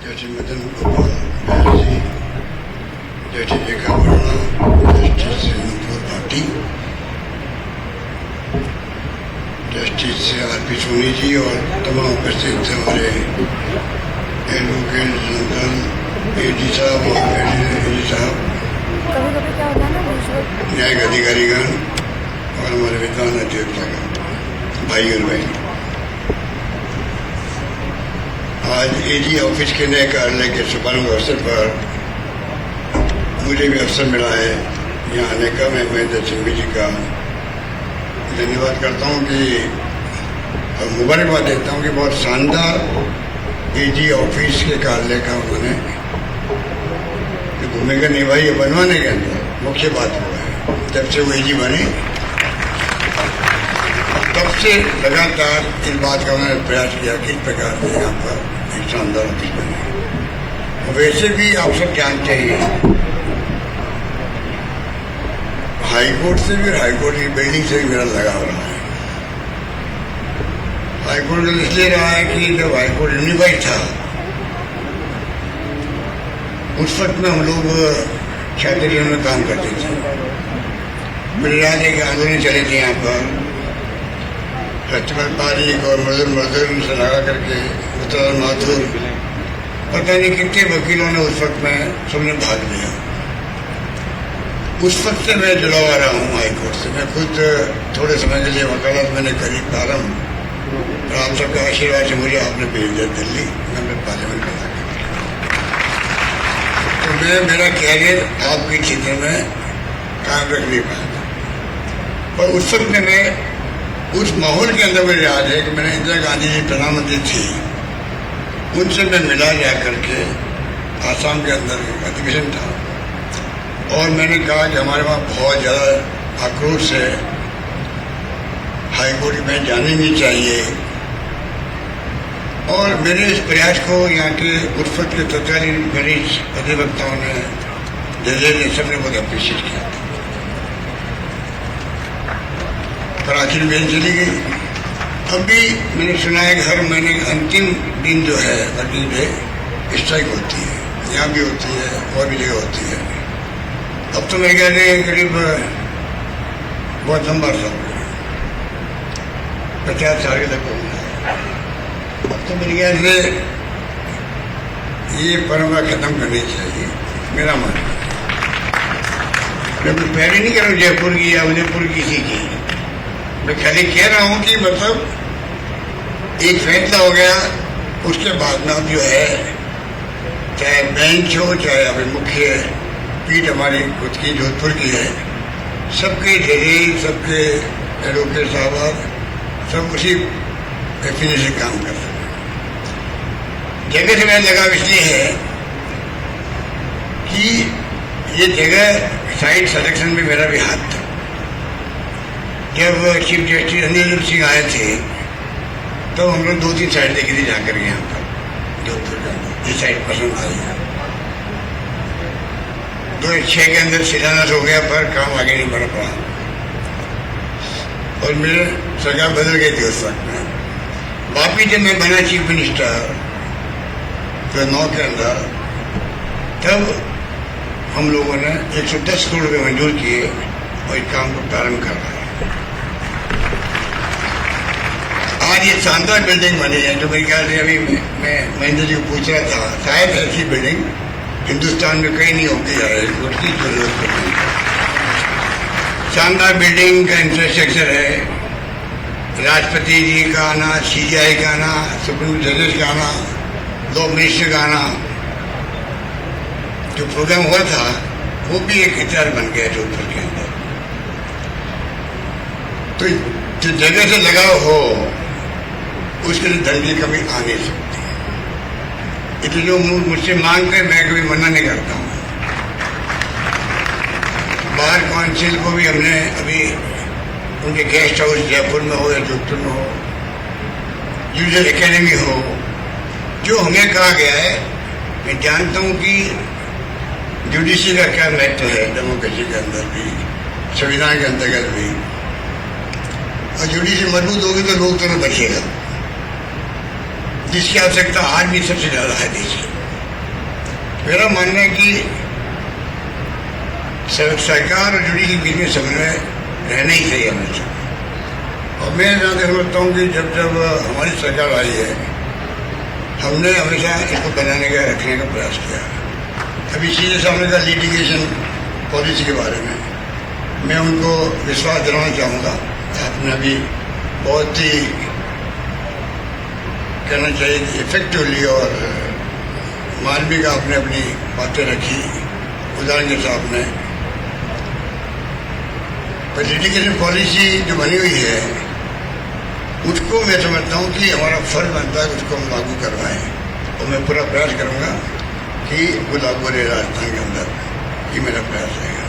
जैसे मदन गोपाल जी, जैसे Rekha Verma, justice Singhpur Bhati, justice R. सोनी जी और तमाम उपस्थित हमारे एडवोकेट जनरल एडी साहब और एडी साहब, कभी-कभी क्या होता है ना विजुअल न्यायिक अधिकारीगण और हमारे विद्वान अध्यक्षगण, भाई और बहन, आज एजी ऑफिस के नए कार्यालय के शुभारंभ अवसर पर मुझे भी अवसर मिला है यहाँ आने का। मैं महेंद्र सिंह जी का धन्यवाद करता हूँ कि और मुबारकबाद देता हूँ कि बहुत शानदार एजी ऑफिस के कार्यालय का उन्होंने भूमिका निभाई है बनवाने के अंदर। मुख्य बात वो है, जब से वो एजी बने तब से लगातार इस बात का उन्होंने प्रयास किया कि इस प्रकार से यहाँ पर एक शानदार ऑफिस बने। वैसे भी आप सब जानते हैं हाईकोर्ट से भी, हाईकोर्ट की बिल्डिंग से भी मेरा लगाव रहा है। हाईकोर्ट का इसलिए रहा है कि जब हाईकोर्ट यूनिफाइड था उस वक्त में हम लोग छात्र में काम करते थे। मेरे याद है कि आंदोलन चले थे यहाँ पर, सत्यपाल पारिक और मजदूर से लगा करके उत्तर माथुर, पता नहीं कितने वकीलों ने उस वक्त में सबने भाग लिया। उस वक्त से मैं जुड़ा हुआ रहा हूँ हाईकोर्ट से। मैं खुद थोड़े समय के लिए वकालत मैंने करी प्रारंभ, और आप सबके आशीर्वाद से मुझे आपने भेज दिया दिल्ली, मैं पार्लियामेंट में था। तो मैं मेरा कैरियर आपके क्षेत्र में कायम रख नहीं पाया। और उस वक्त में मैं उस माहौल के अंदर मुझे याद है कि मैंने इंदिरा गांधी जी प्रधानमंत्री थी, उनसे मैं मिला जा करके आसाम के अंदर अधिवेशन था और मैंने कहा कि हमारे वहाँ बहुत ज़्यादा आक्रोश है, हाईकोर्ट में जाने नहीं चाहिए। और मेरे इस प्रयास को यहाँ के उस वक्त के तत्कालीन वरिष्ठ अधिवक्ताओं ने, जजेज ने, सबने बहुत अप्रिशिएट किया। पर आखिर बेंच चली गई। अब भी मैंने सुना है कि हर महीने का अंतिम दिन जो है वर्किंग डे स्ट्राइक होती है, यहाँ भी होती है और भी जगह होती है। अब तो मेरे ख्याल से करीब बहुत लंबा अर्सा हो गया, 50 साल तक हो गया। अब तो मेरे ख्याल से ये परंपरा खत्म करनी चाहिए, मेरा मानना है। मैं पहले नहीं कह रहा हूँ जयपुर की या उदयपुर किसी की, मैं खाली कह रहा हूं कि मतलब एक फैसला हो गया, उसके बाद में अब जो है चाहे बेंच हो चाहे अभी मुख्य पीठ हमारी खुद की जोधपुर की है, सबके जजेज, सबके एडवोकेट साहब सब उसी फिनिश से काम कर रहे हैं। जगह से मेरा लगाव इसलिए है कि ये जगह साइड सिलेक्शन में मेरा भी हाथ था। जब चीफ जस्टिस अनिल सिंह आए थे तो हम लोग 2-3 साइड देखी थी जाकर यहाँ पर जोधपुर के अंदर, ये साइड पसंद आई है। 2006 के अंदर शिलान्यास हो गया पर काम आगे नहीं बढ़ पड़ा और मेरे सरकार बदल गई थी उस वक्त में। वापिस जब मैं बना चीफ मिनिस्टर 2009 के अंदर, तब हम लोगों ने 110 करोड़ रुपये मंजूर किए और इस काम को प्रारंभ कर रहा है। आज ये शानदार बिल्डिंग बनी है जो मेरे ख्याल से अभी मैं महेंद्र जी को पूछ रहा था, शायद ऐसी बिल्डिंग हिंदुस्तान में कहीं नहीं होती है, उसकी जरूरत नहीं। शानदार बिल्डिंग का इंफ्रास्ट्रक्चर है, राष्ट्रपति जी का आना, CJI का आना, सुप्रीम जजेस का आना, लॉ मिनिस्टर का आना, जो प्रोग्राम हुआ था वो भी एक इतिहास बन गया जोधपुर के अंदर। तो जो जगह से लगाव हो उसके लिए धन की कमी आ नहीं सकती। इसलिए जो मुझसे मांगते मैं कभी मना नहीं करता हूँ। बार काउंसिल को भी हमने अभी उनके गेस्ट हाउस जयपुर में हो या जोधपुर में हो, यूजर एकेडमी हो, जो हमें कहा गया है, मैं जानता हूँ कि जुडिशरी का क्या महत्व है डेमोक्रेसी के अंदर भी, संविधान के अंतर्गत भी। और जुडिशरी मजबूत होगी तो लोकतंत्र बचेगा, जिसकी आवश्यकता आज भी सबसे ज्यादा है देश की। मेरा मानना है कि सरकार और जुड़ी के बीच में समन्वय रहना ही चाहिए हमेशा। और मैं जहाँ तक समझता हूँ कि जब हमारी सरकार आई है, हमने हमेशा इसको बनाने का, रखने का प्रयास किया। अभी सीधे सामने का लिटिगेशन पॉलिसी के बारे में मैं उनको विश्वास दिलाना चाहूँगा। आपने अभी बहुत ही कहना चाहिए कि इफेक्टिवली और मानवीय का आपने अपनी बातें रखी उदाहरण के सामने। पर लिटिगेशन पॉलिसी जो बनी हुई है उसको मैं समझता हूँ कि हमारा फर्ज बनता है उसको हम लागू करवाएं, और मैं पूरा प्रयास करूँगा कि वो लागू रहे राजस्थान के अंदर। ये मेरा प्रयास रहेगा।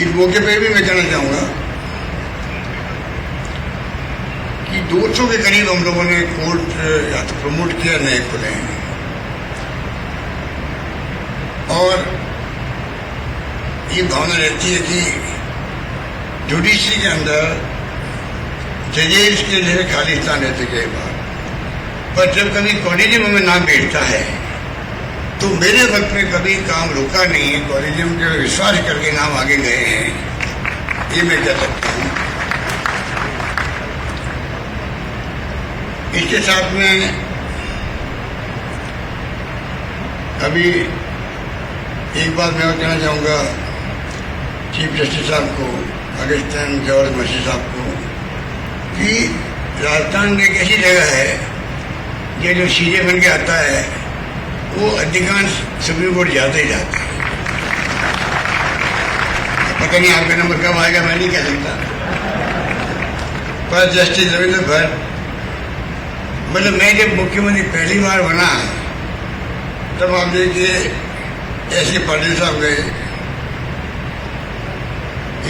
इस मौके पर भी मैं कहना चाहूँगा कि 200 के करीब हम लोगों ने कोर्ट या तो प्रमोट किया, नए खुले हैं। और ये भावना रहती है कि जुडिशरी के अंदर जजेस के लिए खालिस्तान रहते कई बार, पर जब कभी कॉलेजियम में नाम बैठता है तो मेरे वक्त में कभी काम रुका नहीं है। कॉलेजियम के विश्वास करके नाम आगे गए हैं, ये मैं कह सकता हूँ। इसके साथ में अभी एक बात मैं कहना चाहूँगा चीफ जस्टिस साहब को, अगस्त्यन जॉर्ज मसी साहब को, कि राजस्थान में एक ऐसी जगह है ये जो सीजे बन के आता है वो अधिकांश सुप्रीम कोर्ट जाते ही जाते हैं। पता नहीं आपका नंबर कब आएगा, मैं नहीं कह सकता। पर जस्टिस रविंद्र भट्ट, मतलब मैं जब मुख्यमंत्री पहली बार बना तब आप देखिए एस के पाटिल साहब गए,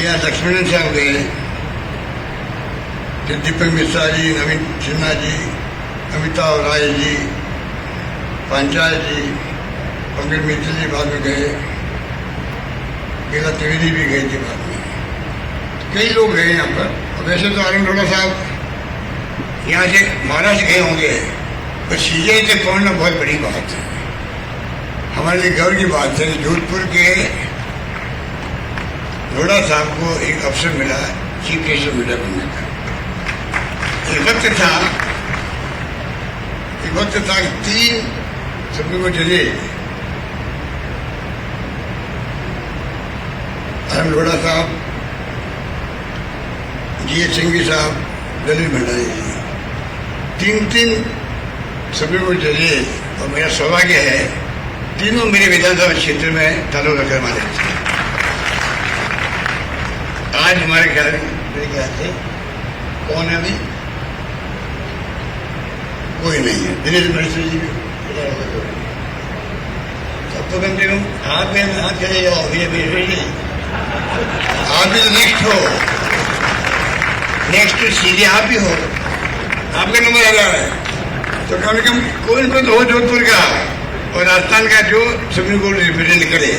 या लक्ष्मणन साहब गए, दीपक मिश्रा जी, नवीन सिन्हा जी, अमिताभ राय जी, पंचाल जी, पंकज मित्तल जी बाद में गए, गीता त्रिवेदी भी गई थी बाद में, कई लोग गए यहाँ पर। और वैसे तो आनंद अरोड़ा साहब यहाँ से महाराष्ट्र गए होंगे, पर सीजे से पहुँचना बहुत बड़ी बात है। हमारे लिए गर्व की बात है। जोधपुर के अरोड़ा साहब को एक अवसर मिला चीफ जस्टिस मीडिया बनने का। एक वक्त था कि 3 सुप्रीम कोर्ट जजेस, अरोड़ा साहब, जी.एच. सिंघवी साहब, ललित भंडारी जी, 3 सुप्रीम कोर्ट जजेस। और मेरा सौभाग्य है तीनों मेरे विधानसभा क्षेत्र में ताल्लुक रखने वाले थे। आज हमारे मेरे ख्याल से कौन है अभी? कोई नहीं है। दिनेश मिश्रा जी सब तो कम से कम आप चले जाओ, आप भी नेक्स्ट हो, नेक्स्ट सीधे आप ही हो, आपका नंबर आ रहा है। तो कम से कम कोई तो हो जोधपुर का और राजस्थान का जो सुप्रीम कोर्ट रिप्रेजेंट करे,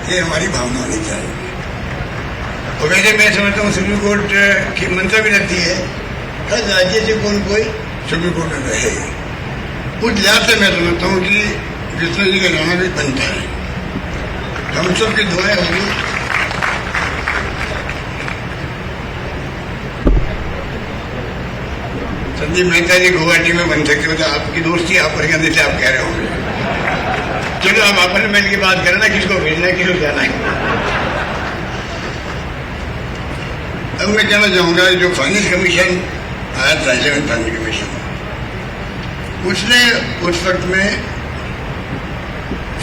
ये हमारी भावना होनी चाहिए। और वैसे मैं समझता हूँ सुप्रीम कोर्ट की मंशा भी रहती है हर राज्य से कोई सुप्रीम कोर्ट में रहे। उस लिहाज से मैं समझता हूँ कि कृष्ण जी का जाना भी बनता है। हम सब की दुआएं होंगी। संजीव मेहता जी गुवाहाटी में बन सकते हो, तो आपकी दोस्ती आप परिगण से आप कह रहे होंगे। चलो हम आपस में मिल के बात करें ना, किसको भेजना है, किसको जाना है। अब मैं कहना चाहूंगा जो फाइनेंस कमीशन आया था, इलेवेंथ फाइनेंस कमीशन, उसने उस वक्त में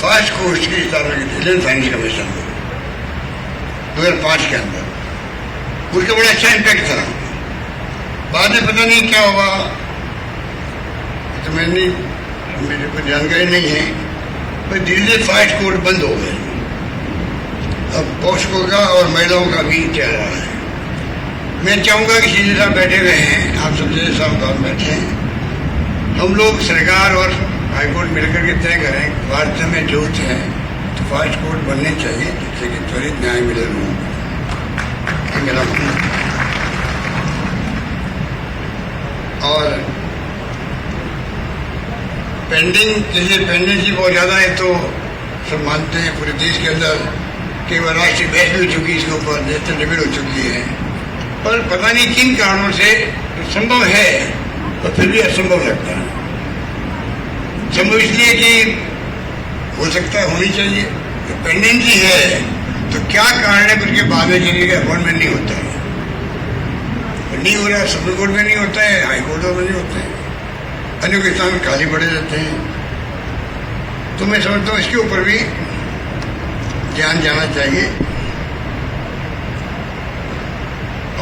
फास्ट कोर्स की स्थापना की थी। इलेवेंथ फाइनेंस कमीशन 2005 के अंदर उसका बड़ा अच्छा इम्पैक्ट था। बाद में पता नहीं क्या होगा, तो मेरी कोई जानकारी नहीं है, पर धीरे फास्ट कोर्ट बंद हो गए। अब पौष्कों का और महिलाओं का भी चल रहा है। मैं चाहूँगा कि सीधे साहब बैठे हुए हैं, आप सब सीधे साहब काम बैठे हैं, हम लोग सरकार और हाईकोर्ट मिलकर के तय करें वास्तव में जरूरत है तो फास्ट कोर्ट बनने चाहिए, जिससे कि त्वरित न्याय मिले लोगों को। मेरा मानना। और पेंडिंग जैसे पेंडेंसी बहुत ज़्यादा है तो सब मानते हैं पूरे देश के अंदर कई बार राष्ट्रीय बहस भी हो चुकी है इसके ऊपर, नेशनल डिबेट हो चुकी है, पर पता नहीं किन कारणों से तो संभव है तो फिर भी असंभव लगता है। संभव इसलिए कि हो सकता है होनी चाहिए, तो पेंडेंसी है तो क्या कारण है उसके बाद में चलिए अपॉइंटमेंट नहीं होता है, नहीं हो रहा है, सुप्रीम कोर्ट में नहीं होता है, हाई कोर्ट में नहीं होता है, अन्य के स्थान खाली पड़े रहते हैं। तो मैं समझता हूँ इसके ऊपर भी ध्यान जाना चाहिए।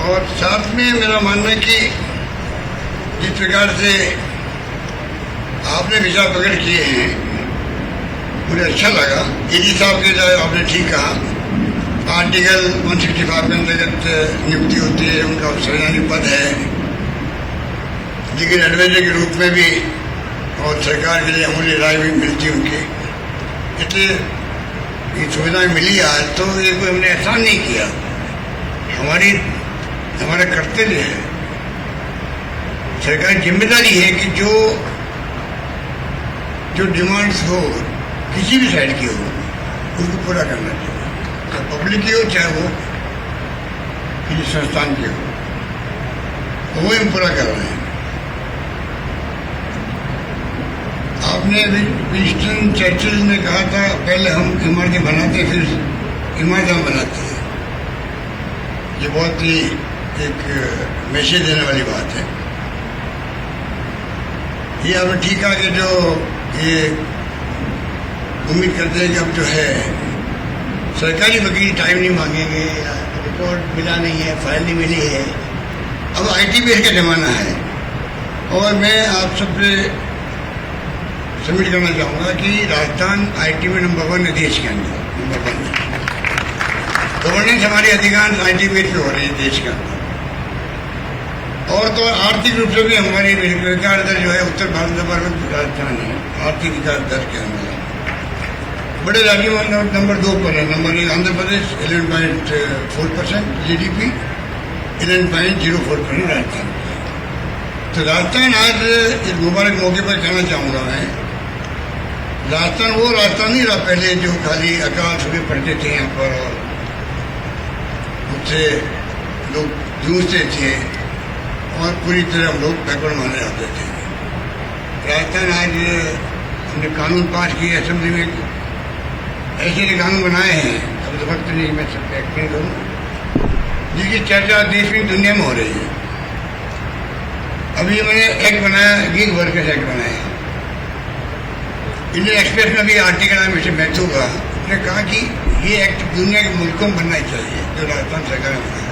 और साथ में मेरा मानना है कि जिस प्रकार से आपने विचार प्रकट किए हैं मुझे अच्छा लगा। एजी साहब के जो आपने ठीक कहा, आर्टिकल 165 के अंतर्गत नियुक्ति होती है, उनका संवैधानिक पद है, लेकिन एडवाइजर के रूप में भी और सरकार के लिए अमूल्य राय भी मिलती है उनकी, इसलिए ये सुविधाएं मिली आज। तो ये कोई हमने एहसान नहीं किया, हमारा कर्तव्य है, सरकार की जिम्मेदारी है कि जो डिमांड्स हो किसी भी साइड की हो उसको पूरा करना चाहिए, चाहे पब्लिक की हो चाहे वो किसी संस्थान की हो, तो वो हम पूरा कर रहे हैं। आपने विंस्टन चर्चिल ने कहा था पहले हम इमारतें बनाते फिर इमारत हम बनाते हैं, ये बहुत ही एक मैसेज देने वाली बात है। ये आपने ठीक कहा कि जो ये उम्मीद करते हैं कि अब जो है सरकारी वकील टाइम नहीं मांगेंगे या रिपोर्ट मिला नहीं है, फाइल नहीं मिली है, अब आईटी बेस का जमाना है। और मैं आप सबसे सबमिट करना चाहूँगा कि राजस्थान आईटी में नंबर 1 है देश के अंदर, नंबर 1 गवर्नेंस हमारी अधिकांश आईटी बेस पे हो रही है देश के अंदर। और तो आर्थिक रूप से भी हमारी विकास दर जो है उत्तर भारत में राजस्थान है आर्थिक विकास दर के अंदर। बड़े राज्यों में नंबर 2 पर है, नंबर 1 आंध्र प्रदेश 11.4% GDP, 11.04% राजस्थान। तो राजस्थान आज इस मुबारक मौके पर कहना चाहूँगा मैं, राजस्थान वो राजस्थान नहीं रहा पहले जो खाली अकाल सुबह पढ़ते थे यहाँ पर और उससे लोग जूझते थे और पूरी तरह हम लोग बैकवर्ड माने जाते थे। राजस्थान आज हमने कानून पास किए, असेंबली में ऐसे कानून बनाए हैं, अब तो वक्त नहीं मैं सब एक्टिंग करूँ, जिसकी चर्चा देश में दुनिया में हो रही है। अभी मैंने एक्ट बनाया, गिग वर्कर्स एक्ट बनाया, इंडियन एक्सप्रेस में भी आर्टिकल है मिस्टर मैथ्यू का, उसने कहा कि ये एक्ट दुनिया के मुल्कों में बनना चाहिए जो राजस्थान सरकार ने बनाया,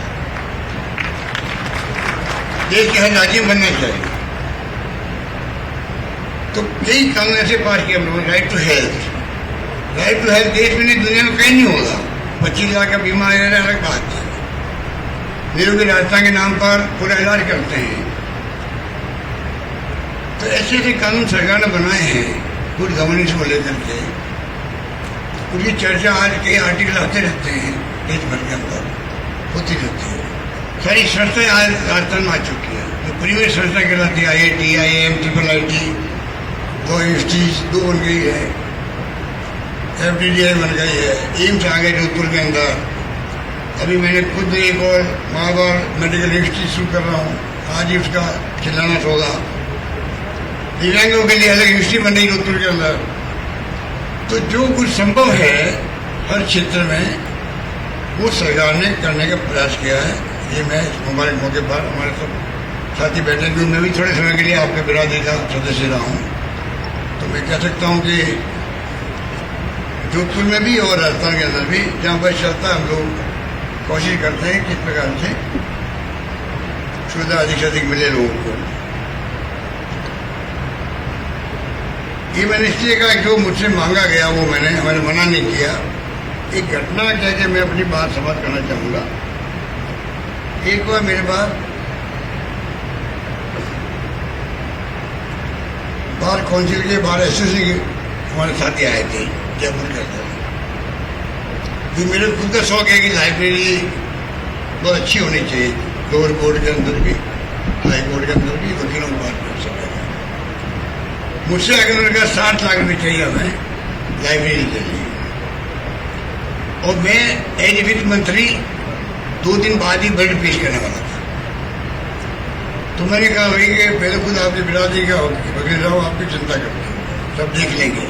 देश के हर राज्य में बनना चाहिए। तो कई कानून ऐसे पास किए हम लोगों ने, राइट टू हेल्थ देश में नहीं दुनिया में कहीं नहीं होगा। 25 लाख का बीमा है, अलग बात है, निरोगी राजस्थान के नाम पर पूरा इलाज करते हैं। तो ऐसे ऐसे कानून सरकार ने बनाए हैं गुड गवर्नेंस को लेकर के, उनकी चर्चा आज कई आर्टिकल आते रहते हैं देश भर के अंदर होती रहती है। सारी संस्थाएं आज राजस्थान में आ चुकी है, जो प्रीमियर संस्था कहलाती है IIT, IIM, IIIT, 2 इंस्टीट्यूट 2 बन गई है, FDDI बन गई है, एम्स आ गए जोधपुर के अंदर। अभी मैंने खुद एक और महावर मेडिकल इंस्टीट्यूट शुरू कर रहा हूँ, आज ही उसका शिलान्यास होगा। दिव्यांगों के लिए अलग इंस्टीट्यूट बन रही जोधपुर के अंदर। तो जो कुछ संभव है हर क्षेत्र में वो सरकार ने करने का प्रयास किया है। ये मैं इस मुबारक मौके पर हमारे सब साथी बैठे हैं, मैं भी थोड़े समय के लिए आपके बिरादरी का सदस्य रहा हूँ, तो मैं कह सकता हूँ कि जोधपुर में भी और राजस्थान के अंदर भी जहाँ बस चलता है हम लोग कोशिश करते हैं किस प्रकार से सुविधा अधिक से अधिक मिले लोगों को। ये मैंने इसलिए कहा जो मुझसे मांगा गया वो मैंने मना नहीं किया। एक घटना कह के मैं अपनी बात समाप्त करना चाहूँगा। एक बार मेरे पास बार काउंसिल के बार एसोसिएशन के हमारे साथी आए थे जयपुर के अंदर। जो मेरे खुद का शौक है कि लाइब्रेरी बहुत अच्छी होनी चाहिए, लोअर कोर्ट के अंदर भी हाई कोर्ट के अंदर भी वकीलों को बात कर सके। मुझसे आगे उन्होंने कहा 60 लाख रुपये चाहिए हमें लाइब्रेरी के लिए, और मैं एज वित्त मंत्री 2 दिन बाद ही बजट पेश करने वाला था। तो मैंने कहा भाई कि पहले खुद आपकी बिरादरी का वकील साहब आपकी चिंता करते हैं, सब देख लेंगे,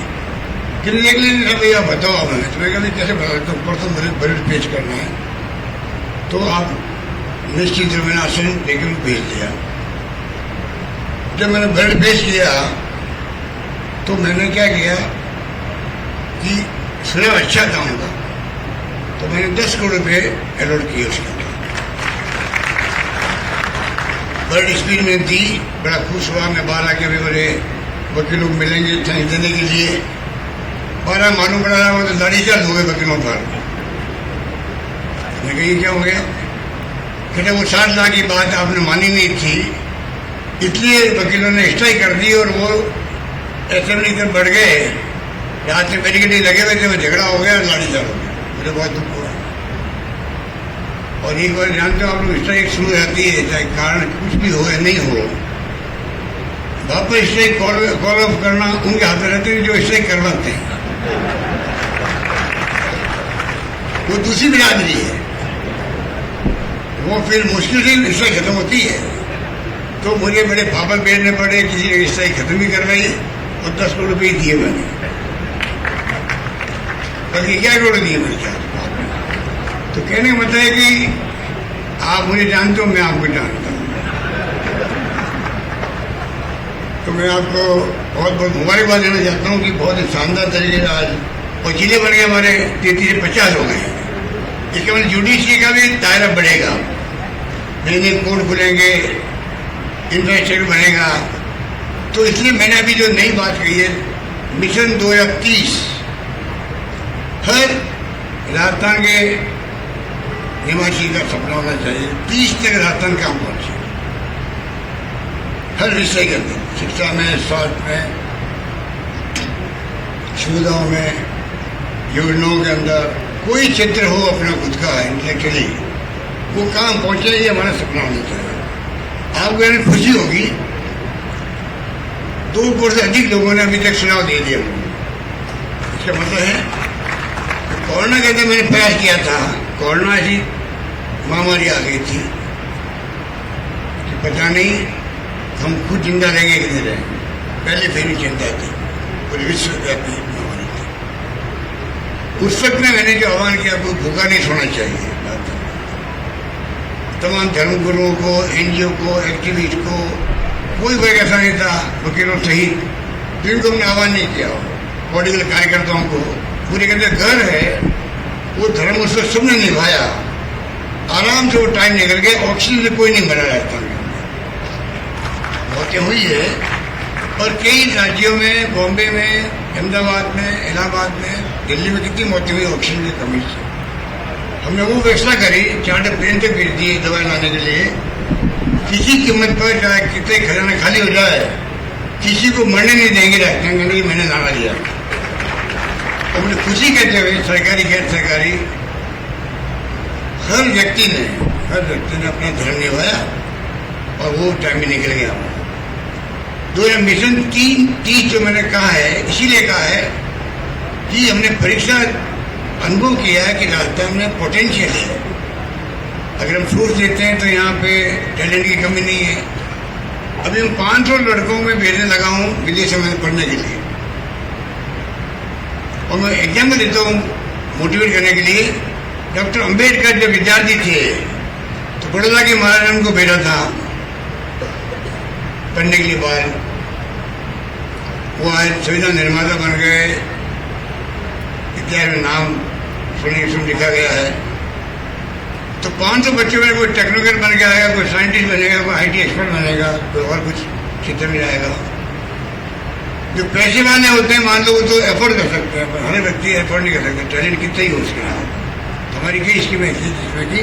कितने देख लेंगे सब भैया बताओ हमें। तो मैं कहा कैसे बता सकता हूँ, परसों मुझे बजट पेश करना है, तो आप निश्चित रूप में आसन लेकर भेज दिया। जब मैंने बजट पेश किया तो मैंने क्या किया कि सुना अच्छा काम था, तो मैंने 10 करोड़ रुपये अलॉट किए उसके अंदर। बड़ी स्पीड में दी, बड़ा खुश हुआ। मैं 12 के भी बड़े वकीलों को मिलेंगे थैंक्स देने के लिए। 12 मालूम पड़ा रहा वो तो दाढ़ी चाल हो गए वकीलों पर। मैं कही क्या हो गया, कहते वो 60 लाख की बात आपने मानी नहीं थी, इसलिए वकीलों ने स्ट्राइक कर दी और वो असेंबली तक बढ़ गए। रात में बैरिकेड लगे हुए थे, वो झगड़ा हो गया, लाठी चाल हो गया। मुझे बहुत दुख हुआ। और एक बार जानते हो आप लोग, स्ट्राइक शुरू रहती है, चाहे कारण कुछ भी हो या नहीं हो, वापस स्ट्राइक कॉल ऑफ करना उनके हाथ में रहते हैं जो स्ट्राइक करवाते हैं। वो दूसरी बिरादरी है, वो फिर मुश्किल से स्ट्राइक खत्म होती है। तो मुझे बड़े फाफड़ बेचने पड़े, किसी ने स्ट्राइक खत्म भी करवाई और 10 करोड़ रुपये दिए मैंने। बाकी 11 करोड़ दिए मैंने क्या। तो कहने का मतलब है कि आप मुझे जानते हो, मैं आपको जानता हूँ। तो मैं आपको बहुत बहुत मुबारकबाद देना चाहता हूँ कि बहुत ही शानदार तरीके से आज और जिले बन गए हमारे 33 से 50 हो गए। इसके बाद जुडिशरी का भी दायरा बढ़ेगा, नए नए कोर्ट खुलेंगे, इंफ्रास्ट्रक्चर बनेगा। तो इसलिए मैंने अभी जो नई बात कही है, मिशन 2030 हर राजस्थान के निवासी का सपना होना चाहिए। 30 तक राजस्थान काम पहुंचे, हर विषय के अंदर, शिक्षा में, स्वास्थ्य में, सुविधाओं में, योजनाओं के अंदर, कोई क्षेत्र हो अपना खुद का इंटेलेक्चुअली वो काम पहुंचे, ये हमारा सपना होना चाहिए। आपको यानी खुशी होगी, 2 करोड़ से अधिक लोगों ने अभी तक चुनाव दे दिया। इसका मतलब है कोरोना के अंदर मैंने प्रयास किया था, कोरोना ऐसी महामारी आ गई थी कि पता नहीं हम खुद जिंदा रहेंगे कि नहीं रहेंगे। पहले फिर भी चिंता थी, पूरे विश्वव्यापी महामारी थी। उस वक्त में मैंने जो आह्वान किया, कोई भूखा नहीं सोना चाहिए। तमाम धर्मगुरुओं को, NGO को, एक्टिविस्ट को, कोई वर्ग ऐसा नहीं था, वकीलों सहित, जिनको हमने आह्वान नहीं किया। पॉलिटिकल कार्यकर्ताओं को, पूरे के अंदर घर है, वो धर्म उसको सबने निभाया, आराम से वो टाइम निकल गया। ऑक्सीजन से कोई नहीं मरा राजस्थान में, मौतें हुई है। और कई राज्यों में, बॉम्बे में, अहमदाबाद में, इलाहाबाद में, दिल्ली में कितनी मौतें हुई ऑक्सीजन की कमी से। हमने वो व्यवस्था करी, चार्टर प्लेन तक भेज दिए दवाई लाने के लिए, किसी कीमत पर, चाहे कितने खजाना खाली हो जाए, किसी को मरने नहीं देंगे राजस्थान के अंदर। मैंने नारा दिया, अपनी खुशी कहते हुए, सरकारी गैर सरकारी हर व्यक्ति ने अपना धर्म निभाया और वो टाइम में निकल गया। 2000 मिशन 30 जो मैंने कहा है, इसीलिए कहा है कि हमने परीक्षा अनुभव किया है कि राजस्थान में पोटेंशियल है। अगर हम सोच लेते हैं तो यहाँ पे टैलेंट की कमी नहीं है। अभी हम 500 लड़कों में भेजने लगा हूँ विदेशों में पढ़ने के लिए, और मैं एग्जाम्पल देता हूँ मोटिवेट करने के लिए। डॉक्टर अंबेडकर जब विद्यार्थी थे तो बड़ौदा के महाराज ने उनको भेजा था पढ़ने के लिए बाहर। वो आज संविधान निर्माता बन गए, इतिहास में नाम सुन लिखा गया है। तो 500 बच्चों में कोई टेक्निकल बन के आएगा, कोई साइंटिस्ट बनेगा, कोई IT एक्सपर्ट बनेगा, कोई और कुछ क्षेत्र में जाएगा। जो पैसे वाले होते हैं, मान लो वो तो एफोर्ड कर सकते हैं, पर हर व्यक्ति एफोर्ड नहीं कर सकते। टैलेंट कितना ही हो उसके नाम। हमारी कई स्कीमें ऐसी जिसमें कि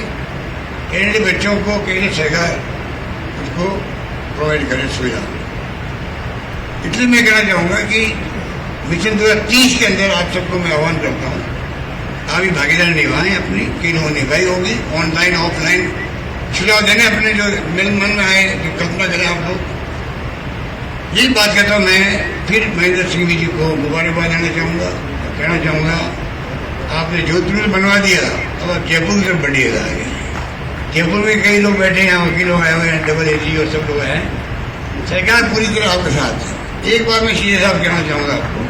टैलेंटेड बच्चों को केंद्र सरकार उसको प्रोवाइड करे सुविधा। इसलिए मैं कहना चाहूँगा कि मिशन 2030 के अंदर आप सबको मैं आह्वान करता हूँ, आप भी भागीदारी निभाएं अपनी, कि वो निभाई होगी। ऑनलाइन ऑफलाइन सुझाव देने अपने जो मन में आए, जो कल्पना करें आप लोग। यही बात कहता हूँ मैं, फिर महेंद्र सिंह जी को मुबारकबाद देना चाहूँगा, कहना चाहूँगा आपने जोधपुर में बनवा दिया, अब आप जयपुर में बढ़िएगा आगे। जयपुर में कई लोग बैठे हैं, वकील लोग आए हुए हैं, डबल एजी और सब लोग हैं, सरकार पूरी तरह आपके साथ है। एक बार मैं सीधे साहब कहना चाहूँगा आपको,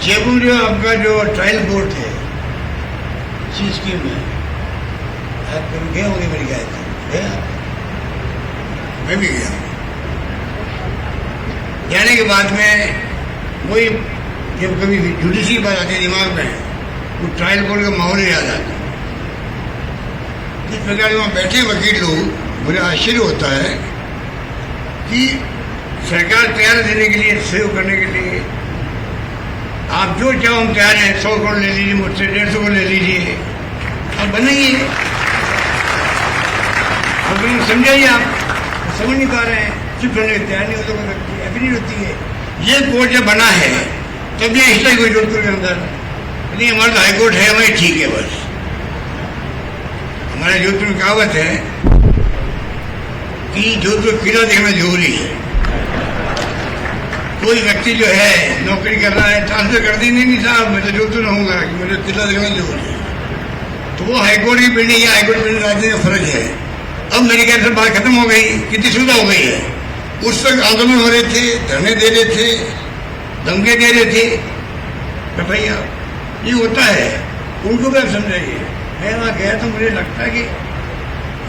जयपुर जो आपका जो ट्रायल कोर्ट है सी स्कीम में, आप कभी गए होंगे मेरी गाय गया, मैं भी गया। जाने के बाद में वही जब कभी जुडिशरी बात आती है दिमाग में, वो ट्रायल कोर्ट का माहौल याद आता है। जिस प्रकार वहाँ बैठे वकील लोग, मुझे आश्चर्य होता है कि सरकार तैयार देने के लिए, सहयोग करने के लिए, आप जो चाहो हम तैयार हैं, 100 करोड़ ले लीजिए मुझसे, 150 करोड़ ले लीजिए, आप बनाइए, आप समझाइए, आप समझ नहीं पा रहे हैं, चुप रहने के तैयार नहीं होता, अभी नहीं होती है। ये कोर्ट जब बना है तब ये इसलिए कोई जोधपुर के अंदर नहीं, हमारा तो हाईकोर्ट है, हमारी ठीक है बस। हमारे जोधपुर में कहावत है कि जोधपुर किला देखना जरूरी है। कोई व्यक्ति जो है नौकरी कर रहा है, ट्रांसफर कर दी, नहीं साहब मैं तो जोधपुर रहूंगा कि मुझे किला देखना जरूरी है, तो वो हाईकोर्ट की बिल्डिंग या हाईकोर्ट बिल्डिंग राज्य का फर्ज है। अब मेरे ख्याल से बात खत्म हो गई, कितनी सुविधा हो गई है। उस वक्त आंदोलन हो रहे थे, धरने दे रहे थे, धमके दे रहे थे, तो भैया ये होता है, उनको भी आप समझाइए। मैं वहाँ गया तो मुझे लगता है कि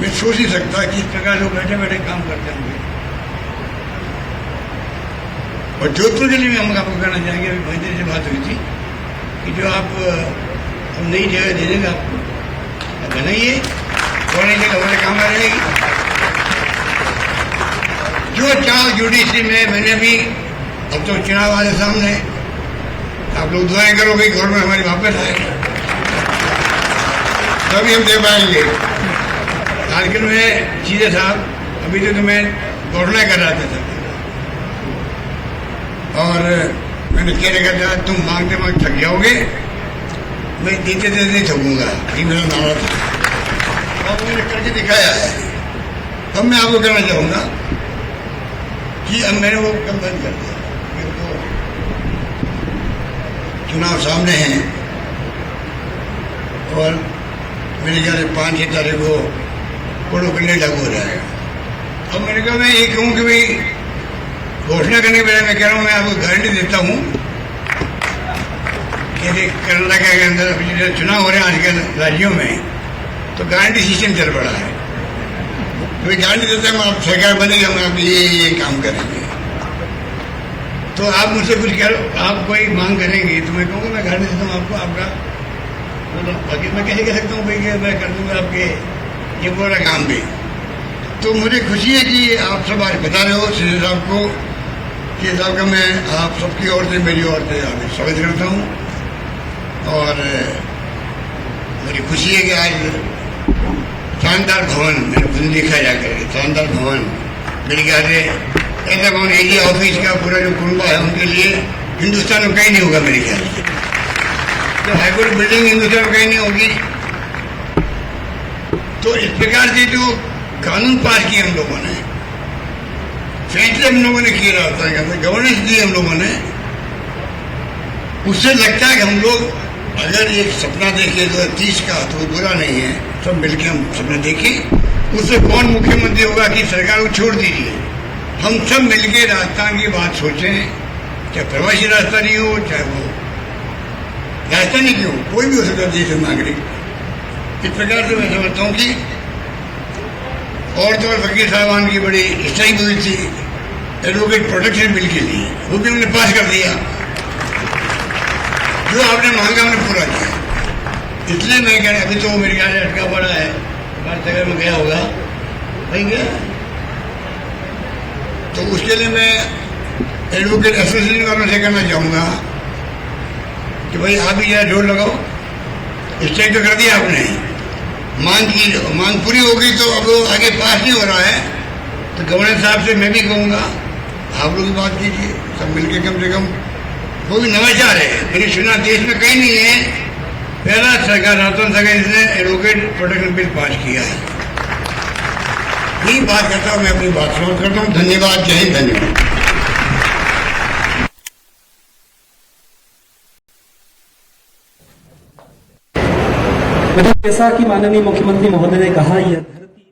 मैं सोच नहीं सकता कि इस प्रकार लोग बैठे बैठे काम करते होंगे। और जोधपुर के लिए भी हम आपको कहना चाहेंगे, अभी महेंद्र से बात हुई थी कि जो आप हम नई जगह दे देंगे आपको, बनाइए, और नई जगह हमारे काम आ रहेगी। जो चाहो जुडिशरी में, मैंने भी, अब तो चुनाव आने सामने, आप लोग दुआएं करो भाई गवर्नमेंट हमारी वापस आए, तभी हम दे पाएंगे। झारखंड में सीधे साहब अभी तो मैं घोषणा कर रहा था सब, और मैंने कह रखा तुम मांगते मांगते थक जाओगे, मैं देते देते नहीं थकूंगा, ये मेरा नारा था, और मैंने करके दिखाया है। अब मैं आपको कहना चाहूँगा कि अब मैंने वो कम बंद कर दिया, मेरे को चुनाव सामने हैं, और मेरे ख्याल से 5-6 तारीख को कोड़ो करने लागू हो जाएगा। अब मैंने कहा मैं ये कहूँ कि भाई घोषणा करने के पहले मैं कह रहा हूँ, मैं आपको गारंटी देता हूँ, जैसे कर्नाटक के अंदर अभी जो चुनाव हो रहे हैं आजकल राज्यों में, तो गारंटी सिस्टम चल पड़ा है। तो मैं गारंटी देता हूँ आप सरकार बनेगी, हम आप ये काम करेंगे। तो आप मुझसे कुछ कह आप कोई मांग करेंगे तो मैं कहूँगा मैं गारंटी देता हूँ आपको, आपका बाकी मैं कैसे कह सकता हूँ भाई कि मैं कर दूँगा आपके ये पूरा काम भी। तो मुझे खुशी है कि आप सब आज बता रहे हो सीधे साहब को कि साहब का मैं आप सबकी ओर से, मेरी ओर से आपका स्वागत करता हूँ। और मेरी खुशी है कि आज शानदार भवन मैंने खुद देखा जाकर, शानदार भवन मेरे ख्याल से ऐसा भवन एजी ऑफिस का पूरा जो कुनबा है उनके लिए हिंदुस्तान में कहीं नहीं होगा मेरे ख्याल से। तो हाईकोर्ट बिल्डिंग हिंदुस्तान में कहीं नहीं होगी। तो इस प्रकार से जो कानून पास किए हम लोगों ने, फैसले हम लोगों ने किए, रहता है गवर्नेंस दी हम लोगों ने, उससे लगता है कि हम लोग अगर एक सपना देखे 2030 का तो बुरा नहीं है, सब मिलकर हम सपना देखें। उससे कौन मुख्यमंत्री होगा कि सरकार को छोड़ दीजिए, हम सब मिलकर राजस्थान की बात सोचें, चाहे प्रवासी राजस्थानी हो, चाहे वो राजस्थानी क्यों, कोई भी हो सकता है देश नागरिक। इस प्रकार से मैं समझता हूँ कि और तो और वकील साहबान की बड़ी स्ट्राइक हुई थी एडवोकेट प्रोटेक्शन बिल के लिए, वो भी हमने पास कर दिया। जो आपने मांगा हमने पूरा किया। इसलिए मैं कह रहा अभी तो मेरे ख्याल से अटका पड़ा है, बात में गया होगा भाई गया। तो उसके लिए मैं एडवोकेट एसोसिएशन वालों से कहना चाहूँगा कि भाई आप भी जरा जोर लगाओ। स्ट्राइक तो कर दिया आपने, मांग पूरी होगी तो अब आगे पास नहीं हो रहा है, तो गवर्नर साहब से मैं भी कहूँगा आप लोग बात कीजिए, सब मिलके कम से कम। वो भी नवाचार है, मैंने सुना देश में कहीं नहीं है, पहला सरकार राजस्थान सरकार इसने एडवोकेट प्रोटेक्शन बिल पास किया है। यही बात करता हूँ, मैं अपनी बात समाप्त करता हूँ। धन्यवाद, जय हिंद, धन्यवाद। मैडम, जैसा कि माननीय मुख्यमंत्री महोदय ने कहा, यह धरती।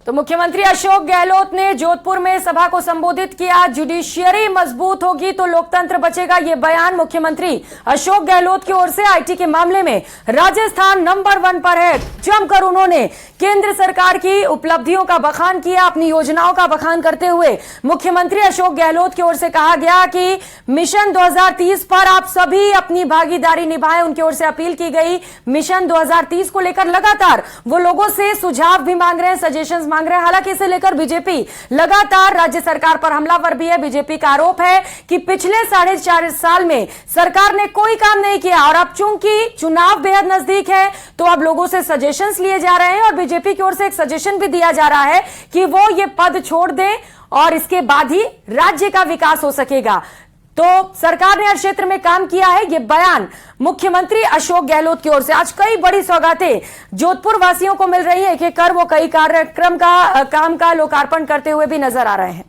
तो मुख्यमंत्री अशोक गहलोत ने जोधपुर में सभा को संबोधित किया। जुडिशियरी मजबूत होगी तो लोकतंत्र बचेगा, ये बयान मुख्यमंत्री अशोक गहलोत की ओर से। आईटी के मामले में राजस्थान नंबर 1 पर है। जमकर उन्होंने केंद्र सरकार की उपलब्धियों का बखान किया। अपनी योजनाओं का बखान करते हुए मुख्यमंत्री अशोक गहलोत की ओर से कहा गया कि मिशन 2030 पर आप सभी अपनी भागीदारी निभाएं। उनकी ओर से अपील की गई। मिशन 2030 को लेकर लगातार वो लोगों से सुझाव भी मांग रहे हैं, सजेशंस मांग रहे हैं। हालांकि इसे लेकर बीजेपी लगातार राज्य सरकार पर हमलावर भी है। बीजेपी का आरोप है कि पिछले 4.5 साल में सरकार ने कोई काम नहीं किया और अब चूंकि चुनाव बेहद नजदीक है तो अब लोगों से सजेशंस लिए जा रहे हैं और बीजेपी की ओर से एक सजेशन भी दिया जा रहा है कि वो ये पद छोड़ दें और इसके बाद ही राज्य का विकास हो सकेगा। तो सरकार ने हर क्षेत्र में काम किया है, ये बयान मुख्यमंत्री अशोक गहलोत की ओर से। आज कई बड़ी सौगातें जोधपुर वासियों को मिल रही है। एक एक कर वो कई कार्यक्रम का काम का लोकार्पण करते हुए भी नजर आ रहे हैं।